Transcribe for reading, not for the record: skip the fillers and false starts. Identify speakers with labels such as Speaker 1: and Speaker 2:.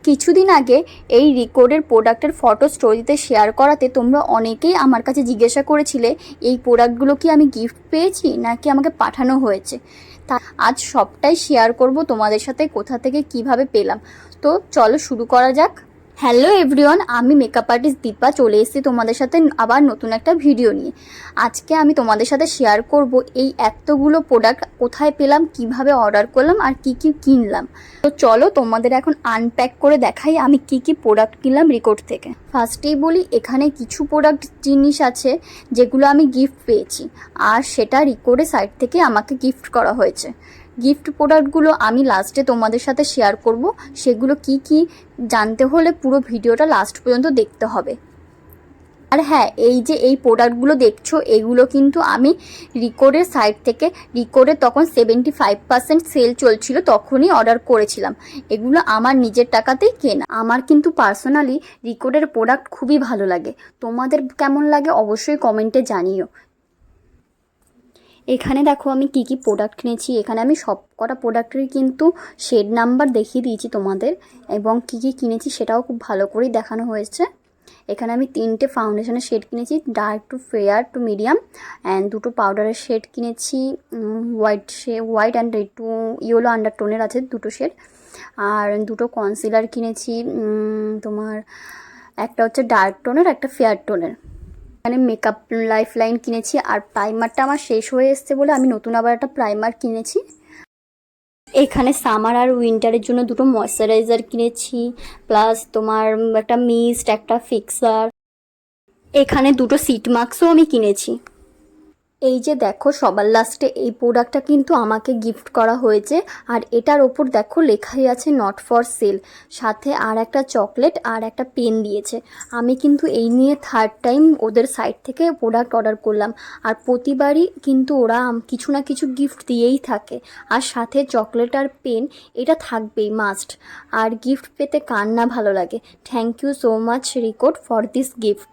Speaker 1: কিছুদিন আগে এই রিকোডের প্রোডাক্টের ফটো স্টোরিতে শেয়ার করাতে তোমরা অনেকেই আমার কাছে জিজ্ঞাসা করেছিলে এই প্রোডাক্টগুলো কি আমি গিফট পেয়েছি নাকি আমাকে পাঠানো হয়েছে। তা আজ সবটাই শেয়ার করব তোমাদের সাথে, কোথা থেকে কিভাবে পেলাম। তো চলো শুরু করা যাক। হ্যালো এভরিওয়ান, আমি মেকআপ আর্টিস্ট দীপা চলে এসেছি তোমাদের সাথে আবার নতুন একটা ভিডিও নিয়ে। আজকে আমি তোমাদের সাথে শেয়ার করব এই এতগুলো প্রোডাক্ট কোথায় পেলাম, কিভাবে অর্ডার করলাম আর কি কি কিনলাম। তো চলো তোমাদের এখন আনপ্যাক করে দেখাই আমি কি কি প্রোডাক্ট কিনলাম রিকোড থেকে। ফার্স্টেই বলি, এখানে কিছু প্রোডাক্ট জিনিস আছে যেগুলো আমি গিফট পেয়েছি, আর সেটা রিকোডের সাইট থেকে আমাকে গিফট করা হয়েছে। গিফট প্রোডাক্টগুলো আমি লাস্টে তোমাদের সাথে শেয়ার করব। সেগুলো কি কি জানতে হলে পুরো ভিডিওটা লাস্ট পর্যন্ত দেখতে হবে। আর হ্যাঁ, এই যে এই প্রোডাক্টগুলো দেখছো এগুলো কিন্তু আমি রিকোডের সাইট থেকে, রিকোডে তখন 75% সেল চলছিল, তখনই অর্ডার করেছিলাম। এগুলো আমার নিজের টাকাতেই কেনা। আমার কিন্তু পার্সোনালি রিকোডের প্রোডাক্ট খুবই ভালো লাগে। তোমাদের কেমন লাগে অবশ্যই কমেন্টে জানিও। এখানে দেখো আমি কি কি প্রোডাক্ট কিনেছি। এখানে আমি সব কটা প্রোডাক্টেরই কিন্তু শেড নাম্বার দেখিয়ে দিয়েছি তোমাদের, এবং কি কি কিনেছি সেটাও খুব ভালো করেই দেখানো হয়েছে। এখানে আমি 3টে ফাউন্ডেশনের শেড কিনেছি, dark to fair to medium, and 2টো পাউডারের শেড কিনেছি, white and red to yellow আন্ডারটোনের আছে 2টো শেড, আর 2টো কনসিলার কিনেছি। তোমার একটা হচ্ছে ডার্ক টোনের, একটা ফেয়ার টোনের। এখানে মেকআপ লাইফ লাইন কিনেছি, আর প্রাইমারটা আমার শেষ হয়ে এসছে বলে আমি নতুন আবার একটা প্রাইমার কিনেছি। এখানে সামার আর উইন্টারের জন্য 2টো ময়শ্চারাইজার কিনেছি, প্লাস তোমার একটা মিস্ট, একটা ফিক্সার। এখানে 2টো সিট মাস্কও আমি কিনেছি। এই যে দেখো সবার লাস্টে এই প্রোডাক্টটা কিন্তু আমাকে গিফট করা হয়েছে, আর এটার ওপর দেখো লেখাই আছে নট ফর সেল, সাথে আর একটা চকলেট আর একটা পেন দিয়েছে। আমি কিন্তু এই নিয়ে 3rd টাইম ওদের সাইট থেকে প্রোডাক্ট অর্ডার করলাম, আর প্রতিবারই কিন্তু ওরা কিছু না কিছু গিফট দিয়েই থাকে, আর সাথে চকলেট আর পেন এটা থাকবেই মাস্ট। আর গিফট পেতে কার না ভালো লাগে। থ্যাংক ইউ সো মাচ রিকোড ফর দিস গিফট।